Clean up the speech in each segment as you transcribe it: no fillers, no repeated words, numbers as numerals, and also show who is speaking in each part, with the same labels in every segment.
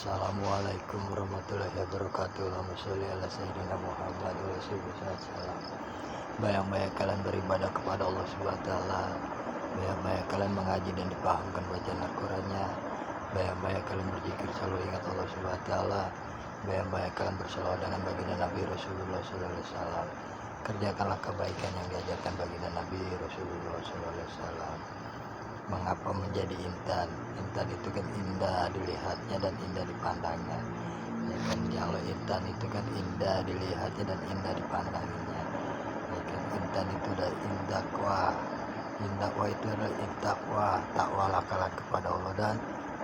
Speaker 1: Assalamualaikum warahmatullahi wabarakatuh. Allahumma sholli ala sayyidina Muhammad wa sallam. Bayang-bayang kalian beribadah kepada Allah Subhanahu wa taala. Bayang-bayang kalian mengaji dan dipahamkan bacaan Al-Qur'annya. Bayang-bayang kalian berzikir selalu ingat Allah Subhanahu wa taala. Bayang-bayang kalian berselawat dengan baginda Nabi Rasulullah sallallahu alaihi wasallam. Kerjakanlah kebaikan yang diajarkan baginda Nabi Rasulullah sallallahu alaihi wasallam. Mengapa menjadi intan? Intan itu kan indah dilihatnya dan indah dipandangnya. Ya kan, kalau intan itu kan indah dilihatnya dan indah dipandangnya. Ya kan, intan itu adalah indakwa. Indakwa itu adalah intakwa, takwalah kalian kepada Allah dan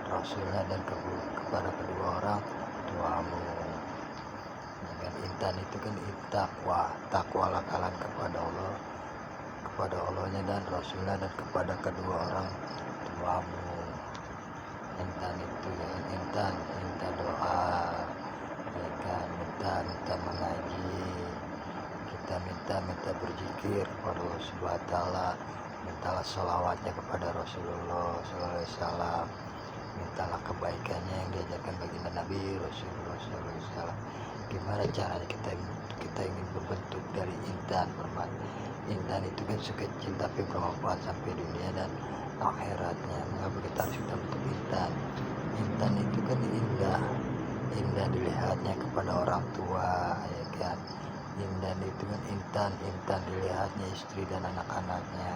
Speaker 1: Rasulnya dan kepada kedua orang tuamu. Ya kan, intan itu kan intakwa, takwalah kalian kepada Allah, kepada Allahnya dan Rasulnya dan kepada kedua orang tuamu. Intan itu ya kan, intan doa, ya kan, minta mengaji, kita minta berzikir kepada Allah Subhanahu wa taala, mintalah sholawatnya kepada Rasulullah sallallahu alaihi wasallam, mintalah kebaikannya yang diajarkan baginda Nabi Rasulullah sallallahu alaihi wasallam. Gimana caranya kita ingin berbentuk dari intan bermanfaat. Intan itu kan sekecil tapi bermanfaat sampai dunia dan akhiratnya. Mengapa kita harus kita bentuk intan? Intan itu kan indah dilihatnya kepada orang tua, ya kan. Intan itu kan intan dilihatnya istri dan anak-anaknya.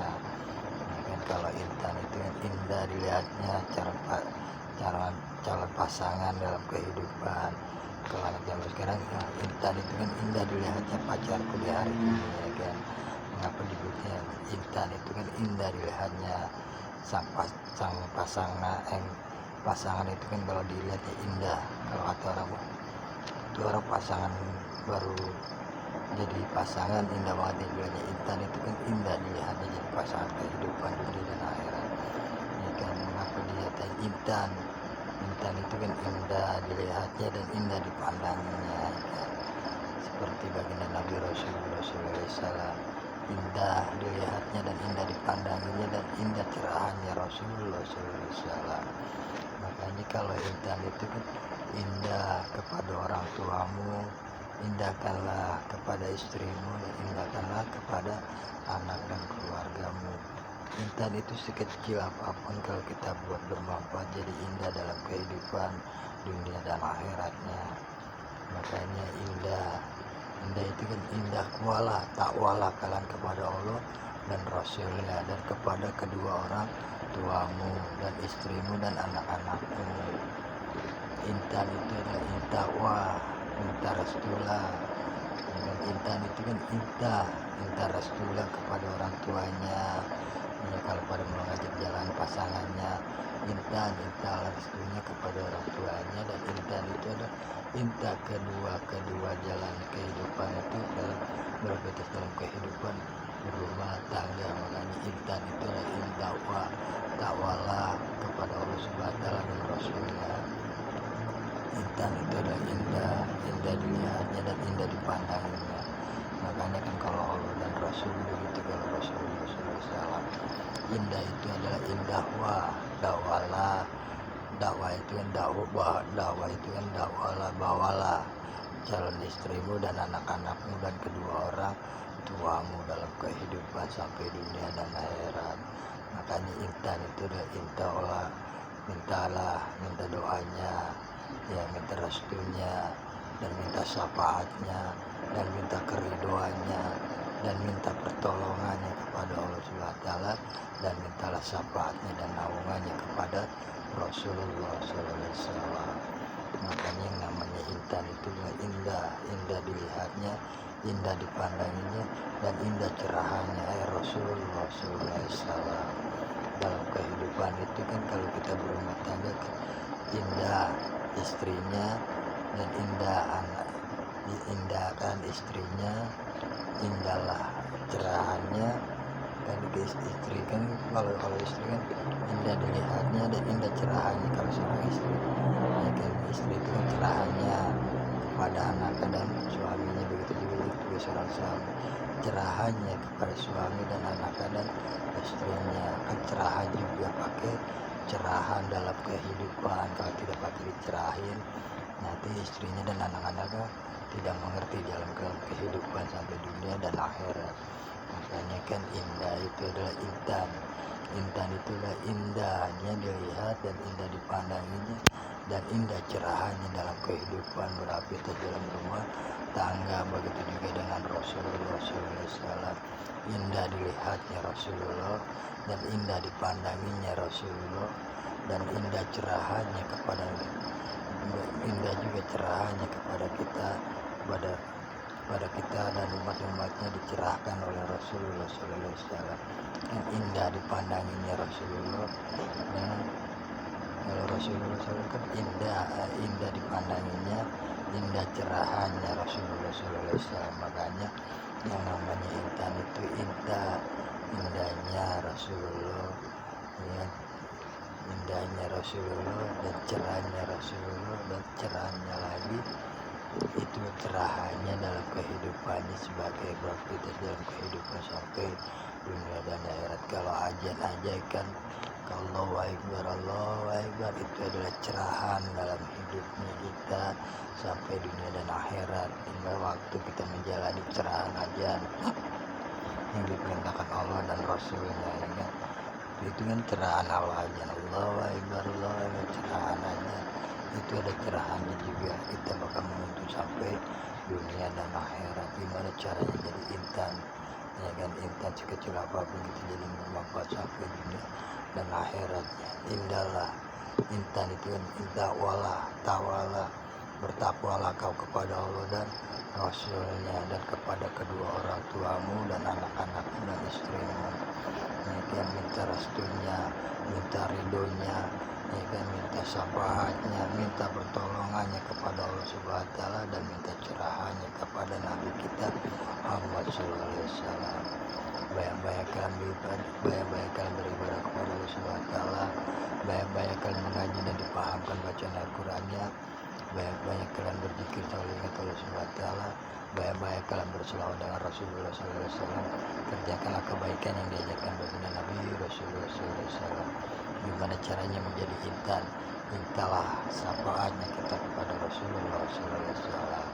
Speaker 1: Ya kan, kalau intan itu kan indah dilihatnya calon pasangan dalam kehidupan. Kalau anak zaman sekarang ya, intan itu kan indah dilihatnya pacarku di hari ini, ya kan. Mengapa disebutnya intan? Itu kan indah dilihatnya sang pasangan itu kan kalau dilihatnya indah. Kalau kata orang pasangan baru jadi pasangan indah banget dilihatnya. Intan itu kan indah dilihatnya jadi pasangan kehidupan dunia dan akhirat, ya kan. Mengapa dilihatnya intan? Intan itu kan indah dilihatnya dan indah dipandangnya, ya kan. Seperti baginda Nabi Rasulullah sallallahu alaihi wasallam, indah dilihatnya dan indah dipandangnya dan indah cerahannya Rasulullah sallallahu alaihi wasallam. Makanya kalau intan itu kan indah kepada orang tuamu, indahkanlah kepada istrimu, dan indahkanlah kepada anak dan keluargamu. Intan itu sekecil apapun kalau kita buat bermanfaat jadi indah dalam kehidupan dunia dan akhiratnya. Makanya indah itu kan indah kualah, takwalah kalian kepada Allah dan Rasulnya dan kepada kedua orang tuamu dan istrimu dan anak-anakmu. Intan itu adalah intakwa, minta restulah. Dan intan itu kan minta restulah kepada orang tuanya. Ya, kalau pada mau ngajak jalan pasangannya, intan restunya kepada orang tuanya. Dan intan itu adalah kedua jalan kehidupan itu dalam berbatas dalam kehidupan berumah tangga. Makanya intan itu adalah takwalah kepada Allah Subhanahu wa taala dan Rasulnya. Intan itu adalah indah dilihatnya dan indah dipandangnya. Makanya kan kalau Allah dan Rasul begitu, kalau Rasulullah SAW indah itu adalah dakwah itu kan dakwah itu kan bawalah calon istrimu dan anak-anakmu dan kedua orang tuamu dalam kehidupan sampai dunia dan akhirat. Makanya intan itu adalah minta doanya, ya, minta restunya dan minta syafaatnya dan minta keridoannya dan minta pertolongannya kepada Allah Subhanahu wa taala dan mintalah syafaatnya dan naungannya kepada Rasulullah sallallahu alaihi wasallam. Makanya yang namanya intan itu indah dilihatnya, indah dipandanginya dan indah cerahannya Rasulullah sallallahu alaihi wasallam. Dalam kehidupan itu kan kalau kita berumah tangga kan indah istrinya dan indah anak, diindahkan istrinya, indahlah cerahannya. Kan istri kan kalau istri kan indah dilihatnya dan indah cerahannya kalau seorang istri, ya kan. Istri itu kan cerahannya kepada anak dan suaminya, begitu juga seorang suami cerahannya kepada suami dan anak dan istrinya. Kan cerahan juga pakai cerahan dalam kehidupan. Kalau tidak pakai dicerahin, nanti istrinya dan anak-anaknya tidak mengerti dalam kehidupan sampai dunia dan akhirat. Makanya kan indah itu adalah intan. Intan itulah indahnya dilihat dan indah dipandanginya dan indah cerahannya dalam kehidupan beraktivitas dalam rumah tangga. Begitu juga dengan Rasulullah SAW, indah dilihatnya Rasulullah dan indah dipandanginya Rasulullah dan indah cerahannya kepada indah juga cerahannya kepada kita, pada kita dan umat-umatnya dicerahkan oleh Rasulullah SAW. Yang indah dipandanginya Rasulullah dan kalau Rasulullah SAW kan indah dipandanginya, indah cerahannya Rasulullah SAW. Makanya yang namanya intan itu indahnya Rasulullah, ya, indahnya Rasulullah dan cerahnya Rasulullah dan cerahnya lagi itu cerahannya dalam kehidupannya sebagai beraktivitas dalam kehidupan sampai dunia dan akhirat. Kalau ajan kan Allahu Akbar itu adalah cerahan dalam hidupnya kita sampai dunia dan akhirat. Hingga waktu kita menjalani cerahan ajan yang diperintahkan Allah dan Rasulnya, ya kan? Itu kan cerahan Allah aja. Allahu Akbar cerahan aja itu ada cerahannya juga. Kita bakal menuntut sampai dunia dan akhirat. Gimana caranya jadi intan, ya kan? Intan sekecil apapun kita jadi bermanfaat sampai dunia dan akhiratnya. Indahlah intan itu kan tawala bertakwalah kau kepada Allah dan Rasulnya dan kepada kedua orang tuamu dan anak-anakmu dan istrimu, ya kan? Minta restunya, minta ridhonya, ya kan? Minta syafaatnya, minta pertolongannya kepada Allah Subhanahu wa Ta'ala dan minta cerahannya kepada Nabi kita Muhammad SAW. Banyak-banyak kalian beribadah kepada Allah Subhanahu wa Ta'ala, banyak-banyak kalian mengaji dan dipahamkan bacaan Al-Qur'annya, banyak-banyak kalian berzikir selalu ingat Allah Subhanahu wa Ta'ala, banyak-banyak kalian berselawat dengan Rasulullah SAW. Kerjakanlah kebaikan yang diajarkan baginda Nabi Rasulullah SAW. Gimana caranya menjadi intan? Mintalah syafaatnya kita kepada Rasulullah SAW.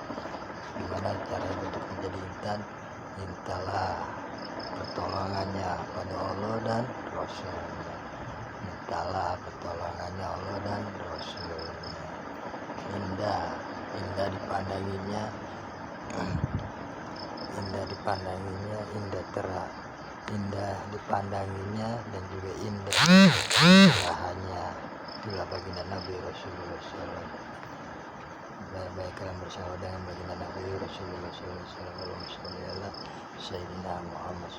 Speaker 1: Gimana caranya untuk menjadi intan? Mintalah pertolongannya pada Allah dan Rasulnya. Mintalah pertolongannya Allah dan Rasulnya. Indah dipandanginya, indah dipandanginya dan juga indah cerahannya. Itulah baginda Nabi Rasulullah SAW. Baik kalian bersama dengan baginda Nabi Rasulullah SAW. Allahumma sholli ala Sayyidina Muhammad